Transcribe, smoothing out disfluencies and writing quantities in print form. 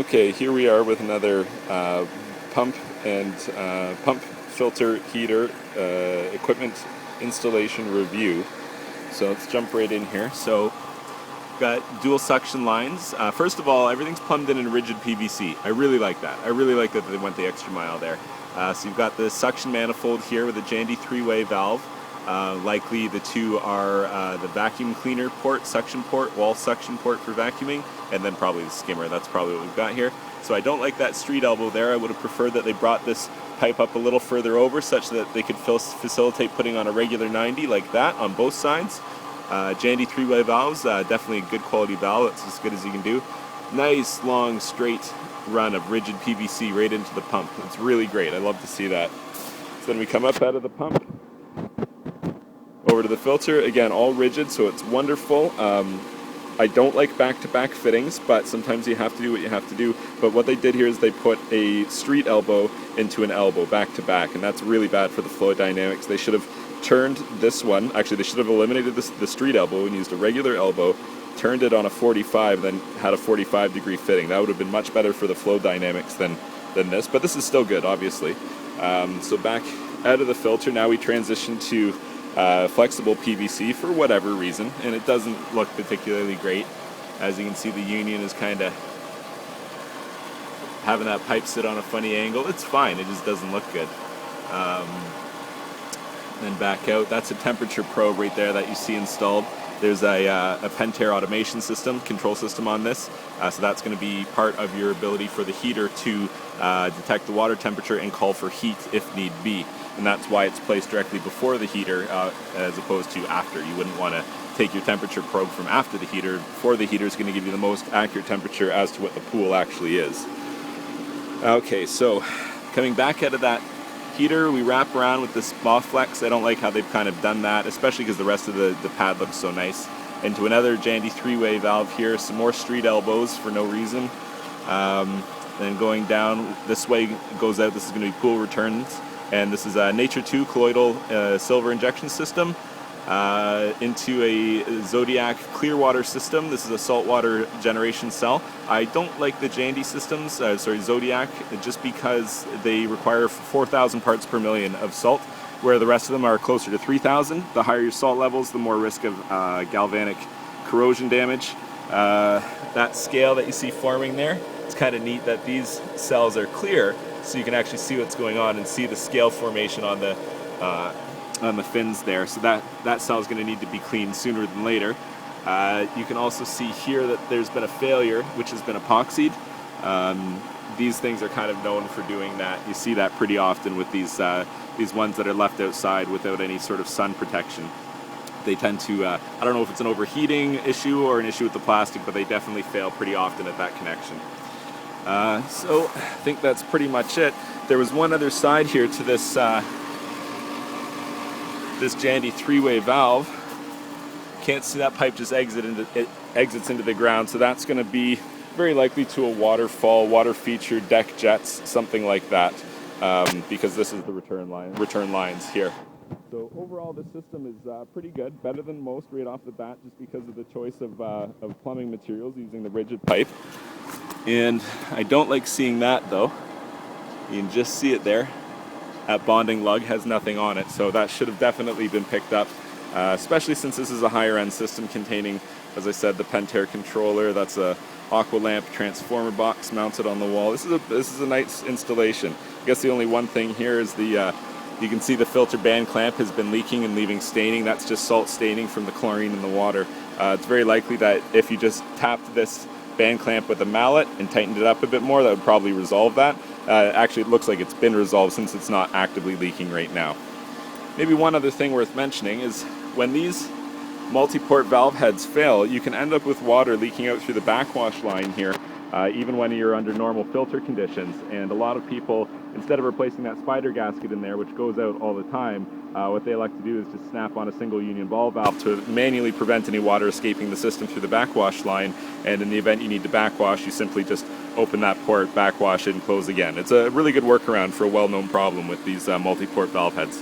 Okay, here we are with another pump and pump filter heater equipment installation review. So let's jump right in here. So got dual suction lines. First of all, everything's plumbed in rigid PVC. I really like that. I really like that they went the extra mile there. So you've got the suction manifold here with a Jandy three-way valve. Likely the two are the vacuum cleaner port, suction port, wall suction port for vacuuming, and then probably the skimmer. That's probably what we've got here. So I don't like that street elbow there. I would have preferred that they brought this pipe up a little further over such that they could facilitate putting on a regular 90 like that on both sides. Jandy three-way valves, definitely a good quality valve. That's as good as you can do. Nice, long, straight run of rigid PVC right into the pump. It's really great. I love to see that. So then we come up out of the pump, over to the filter, again all rigid, so it's wonderful. I don't like back-to-back fittings, but sometimes you have to do what you have to do. But what they did here is they put a street elbow into an elbow back-to-back, and that's really bad for the flow dynamics. They should have turned this one, actually they should have eliminated the street elbow and used a regular elbow, turned it on a 45, then had a 45-degree fitting. That would have been much better for the flow dynamics than this, but this is still good, obviously. So back out of the filter, now we transition to flexible PVC for whatever reason, and it doesn't look particularly great. As you can see, the union is kind of having that pipe sit on a funny angle. It's fine, it just doesn't look good. Then back out, that's a temperature probe right there that you see installed. There's a Pentair automation system, control system on this, so that's going to be part of your ability for the heater to detect the water temperature and call for heat if need be. And that's why it's placed directly before the heater as opposed to after. You wouldn't want to take your temperature probe from after the heater. Before the heater is going to give you the most accurate temperature as to what the pool actually is. Okay, so coming back out of that heater, we wrap around with this Bowflex. I don't like how they've kind of done that, especially because the rest of the pad looks so nice. Into another Jandy three-way valve here, some more street elbows for no reason. Then going down this way goes out, this is going to be pool returns. And this is a Nature 2 colloidal silver injection system into a Zodiac Clearwater system. This is a saltwater generation cell. I don't like the Jandy systems, Zodiac, just because they require 4,000 parts per million of salt, where the rest of them are closer to 3,000. The higher your salt levels, the more risk of galvanic corrosion damage. That scale that you see forming there, it's kind of neat that these cells are clear, so you can actually see what's going on and see the scale formation on the fins there. So that cell is going to need to be cleaned sooner than later. You can also see here that there's been a failure, which has been epoxied. These things are kind of known for doing that. You see that pretty often with these ones that are left outside without any sort of sun protection. They tend to, I don't know if it's an overheating issue or an issue with the plastic, but they definitely fail pretty often at that connection. So I think that's pretty much it. There was one other side here to this this Jandy three-way valve. Can't see that pipe just exits into the ground, so that's going to be very likely to a waterfall, water feature, deck jets, something like that, because this is the return lines here. So overall, this system is pretty good, better than most right off the bat, just because of the choice of plumbing materials using the rigid pipe. And I don't like seeing that though. You can just see it there. That bonding lug has nothing on it, so that should have definitely been picked up, especially since this is a higher end system containing, as I said, the Pentair controller. That's a aqua lamp transformer box mounted on the wall. This is a nice installation. I guess the only one thing here is you can see the filter band clamp has been leaking and leaving staining. That's just salt staining from the chlorine in the water. It's very likely that if you just tapped this band clamp with a mallet and tightened it up a bit more, that would probably resolve that. Actually, it looks like it's been resolved since it's not actively leaking right now. Maybe one other thing worth mentioning is when these multi-port valve heads fail, you can end up with water leaking out through the backwash line here, even when you're under normal filter conditions. And a lot of people, instead of replacing that spider gasket in there, which goes out all the time, what they like to do is just snap on a single union ball valve to manually prevent any water escaping the system through the backwash line. And in the event you need to backwash, you simply just open that port, backwash it, and close again. It's a really good workaround for a well-known problem with these multi-port valve heads.